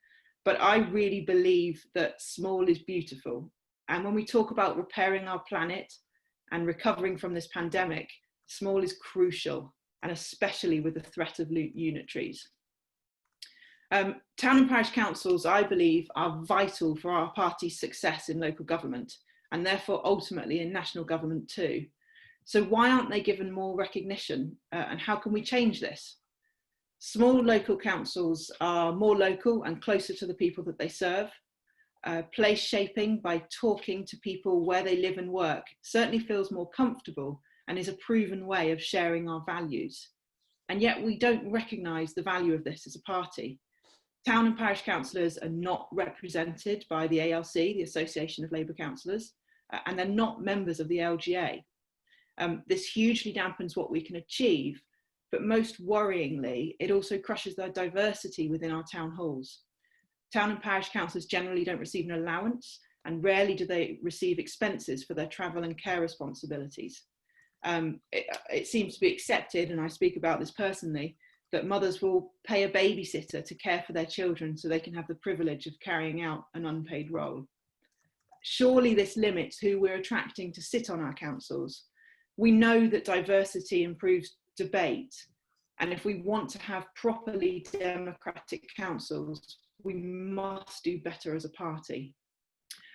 But I really believe that small is beautiful. And when we talk about repairing our planet and recovering from this pandemic, small is crucial, and especially with the threat of unitaries. Town and parish councils, I believe, are vital for our party's success in local government, and therefore ultimately in national government too. So why aren't they given more recognition, and how can we change this? Small local councils are more local and closer to the people that they serve. Place shaping by talking to people where they live and work certainly feels more comfortable and is a proven way of sharing our values. And yet we don't recognise the value of this as a party. Town and parish councillors are not represented by the ALC, the Association of Labour Councillors, and they're not members of the LGA. This hugely dampens what we can achieve, but most worryingly, it also crushes the diversity within our town halls. Town and parish councillors generally don't receive an allowance, and rarely do they receive expenses for their travel and care responsibilities. It seems to be accepted, and I speak about this personally, that mothers will pay a babysitter to care for their children so they can have the privilege of carrying out an unpaid role. Surely this limits who we're attracting to sit on our councils. We know that diversity improves debate, and if we want to have properly democratic councils, we must do better as a party.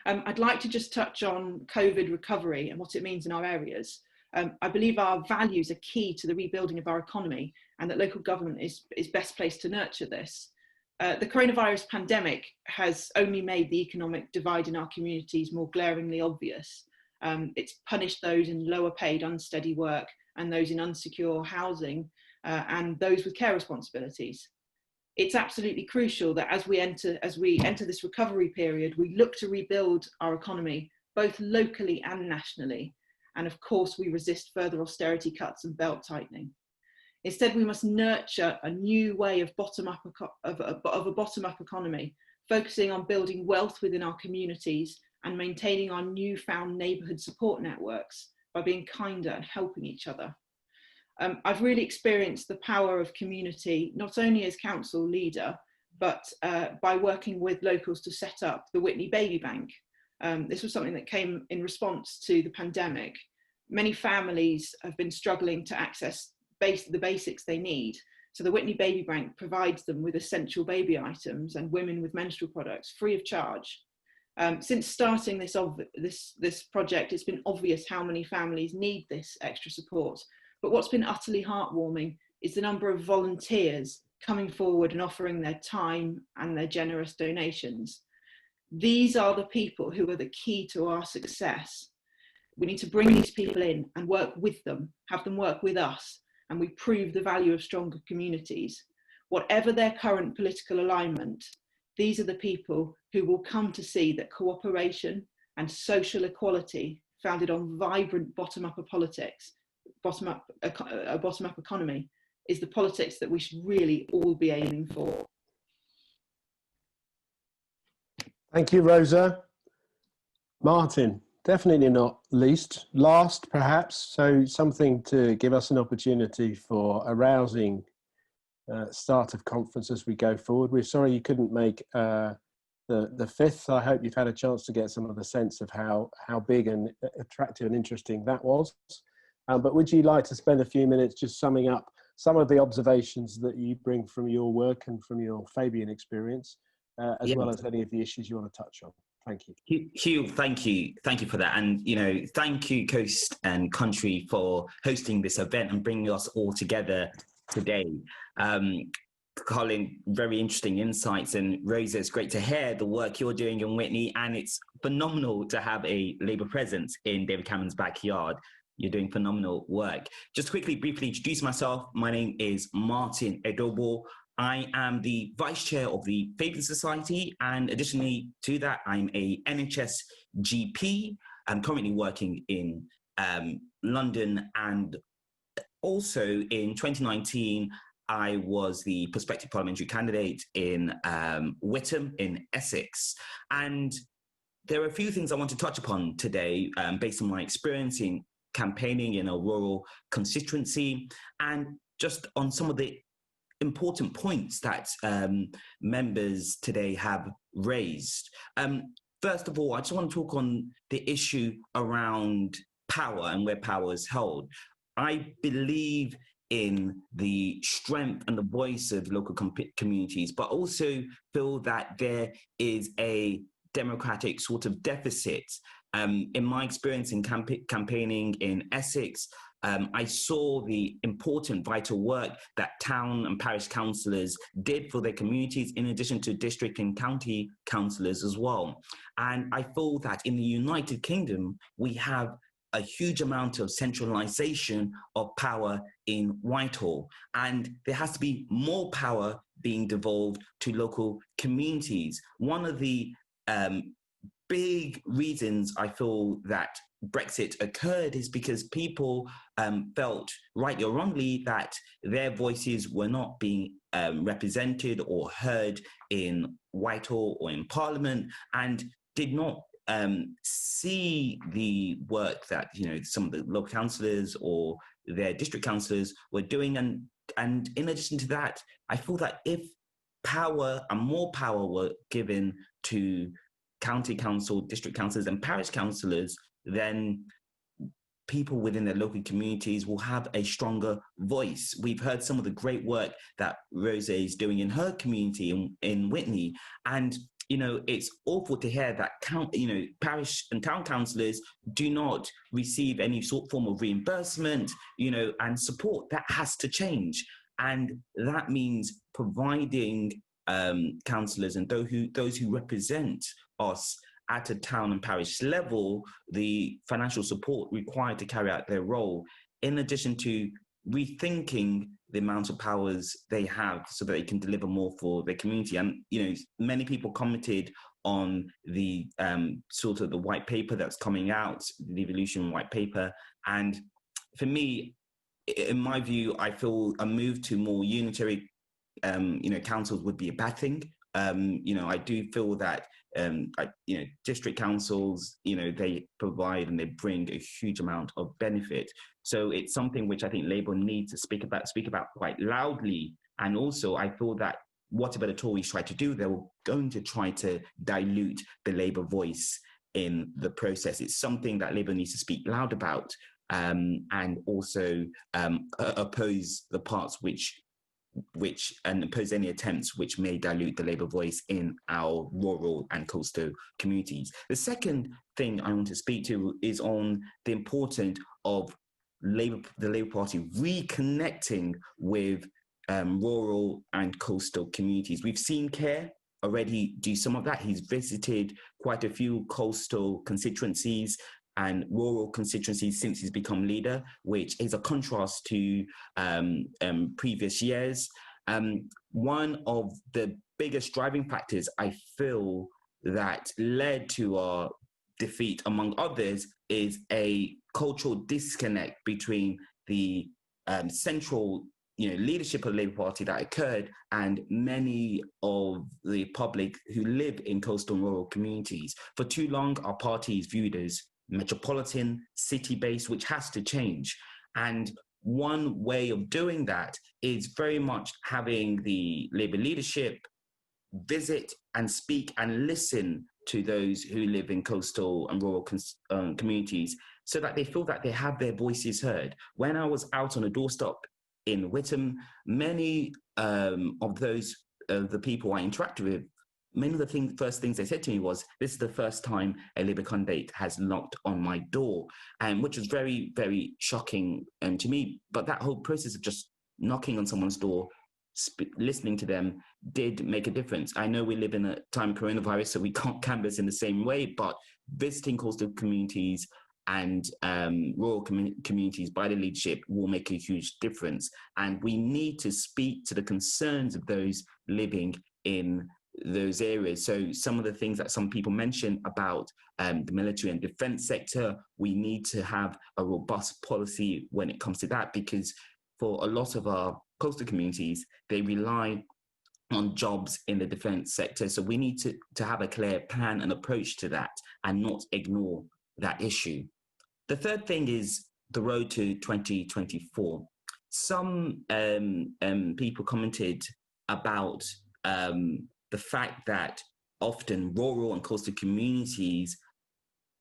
I'd like to just touch on COVID recovery and what it means in our areas. I believe our values are key to the rebuilding of our economy, and that local government is best placed to nurture this. The coronavirus pandemic has only made the economic divide in our communities more glaringly obvious. It's punished those in lower paid unsteady work and those in unsecure housing and those with care responsibilities. It's absolutely crucial that as we enter this recovery period, we look to rebuild our economy both locally and nationally. And of course, we resist further austerity cuts and belt tightening. Instead, we must nurture a new way of a bottom-up economy, focusing on building wealth within our communities and maintaining our newfound neighbourhood support networks by being kinder and helping each other. I've really experienced the power of community, not only as council leader, but by working with locals to set up the Witney Baby Bank. This was something that came in response to the pandemic. Many families have been struggling to access the basics they need. So the Witney Baby Bank provides them with essential baby items and women with menstrual products free of charge. Since starting this project, it's been obvious how many families need this extra support. But what's been utterly heartwarming is the number of volunteers coming forward and offering their time and their generous donations. These are the people who are the key to our success. We need to bring these people in and work with them, have them work with us, and we prove the value of stronger communities. Whatever their current political alignment, these are the people who will come to see that cooperation and social equality founded on vibrant bottom-up politics, a bottom-up economy, is the politics that we should really all be aiming for. Thank you, Rosa. Martin, definitely not last perhaps, so something to give us an opportunity for a rousing start of conference as we go forward. We're sorry you couldn't make the 5th. I hope you've had a chance to get some of the sense of how big and attractive and interesting that was. But would you like to spend a few minutes just summing up some of the observations that you bring from your work and from your Fabian experience, as well as any of the issues you want to touch on? Thank you. Hugh, thank you for that. And, thank you, Coast and Country, for hosting this event and bringing us all together today. Colin, very interesting insights, and Rosa, it's great to hear the work you're doing in Witney, and it's phenomenal to have a Labour presence in David Cameron's backyard. You're doing phenomenal work. Just quickly, briefly introduce myself. My name is Martin Edobor. I am the Vice Chair of the Fabian Society, and additionally to that, I'm a NHS GP. I'm currently working in London, and also in 2019, I was the prospective parliamentary candidate in Witham in Essex. And there are a few things I want to touch upon today based on my experience in campaigning in a rural constituency, and just on some of the important points that members today have raised. First of all, I just want to talk on the issue around power and where power is held. I believe in the strength and the voice of local communities, but also feel that there is a democratic sort of deficit. In my experience in campaigning in Essex, I saw the important, vital work that town and parish councillors did for their communities, in addition to district and county councillors as well. And I feel that in the United Kingdom, we have a huge amount of centralisation of power in Whitehall, and there has to be more power being devolved to local communities. One of the big reasons I feel that Brexit occurred is because people felt, rightly or wrongly, that their voices were not being represented or heard in Whitehall or in Parliament, and did not see the work that, you know, some of the local councillors or their district councillors were doing. And in addition to that, I feel that if power and more power were given to county council, district councillors and parish councillors, then people within their local communities will have a stronger voice. We've heard some of the great work that Rosa is doing in her community in Witney. And, you know, it's awful to hear that parish and town councillors do not receive any form of reimbursement, you know, and support. That has to change. And that means providing councillors and those who represent us at a town and parish level the financial support required to carry out their role, in addition to rethinking the amount of powers they have so that they can deliver more for their community. And, you know, many people commented on the sort of the white paper that's coming out, the devolution white paper. And for me, in my view, I feel a move to more unitary, councils would be a bad thing. I do feel that, district councils, they provide and they bring a huge amount of benefit. So it's something which I think Labour needs to speak about quite loudly. And also, I feel that whatever the Tories try to do, they're going to try to dilute the Labour voice in the process. It's something that Labour needs to speak loud about, and also oppose the parts and oppose any attempts which may dilute the Labour voice in our rural and coastal communities. The second thing I want to speak to is on the importance of the Labour Party reconnecting with rural and coastal communities. We've seen Cllr already do some of that. He's visited quite a few coastal constituencies and rural constituencies since he's become leader, which is a contrast to previous years. One of the biggest driving factors I feel that led to our defeat, among others, is a cultural disconnect between the central leadership of the Labour Party that occurred and many of the public who live in coastal and rural communities. For too long, our party is viewed as metropolitan, city-based, which has to change. And one way of doing that is very much having the Labour leadership visit and speak and listen to those who live in coastal and rural communities so that they feel that they have their voices heard. When I was out on a doorstep in Witham, many of the people I interacted with, many of the first things they said to me was, this is the first time a Labour candidate has knocked on my door, and which was very, very shocking to me. But that whole process of just knocking on someone's door, listening to them, did make a difference. I know we live in a time of coronavirus, so we can't canvass in the same way, but visiting coastal communities and rural communities by the leadership will make a huge difference. And we need to speak to the concerns of those living in those areas. So some of the things that some people mention about the military and defence sector, we need to have a robust policy when it comes to that, because for a lot of our coastal communities, they rely on jobs in the defence sector. So we need to have a clear plan and approach to that and not ignore that issue. The third thing is the road to 2024. Some people commented about the fact that often rural and coastal communities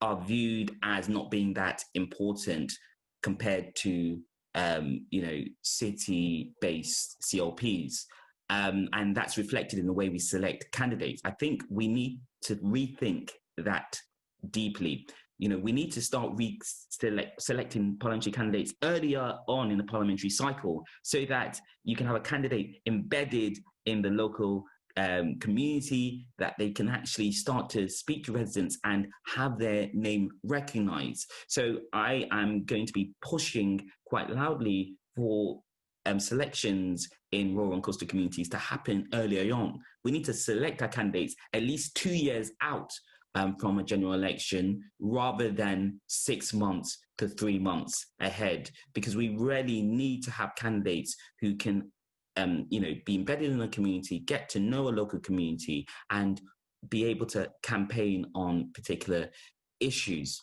are viewed as not being that important compared to, city-based CLPs. And that's reflected in the way we select candidates. I think we need to rethink that deeply. We need to start selecting parliamentary candidates earlier on in the parliamentary cycle so that you can have a candidate embedded in the local community, that they can actually start to speak to residents and have their name recognised. So I am going to be pushing quite loudly for selections in rural and coastal communities to happen earlier on. We need to select our candidates at least 2 years out from a general election, rather than 6 months to 3 months ahead, because we really need to have candidates who can be embedded in a community, get to know a local community, and be able to campaign on particular issues.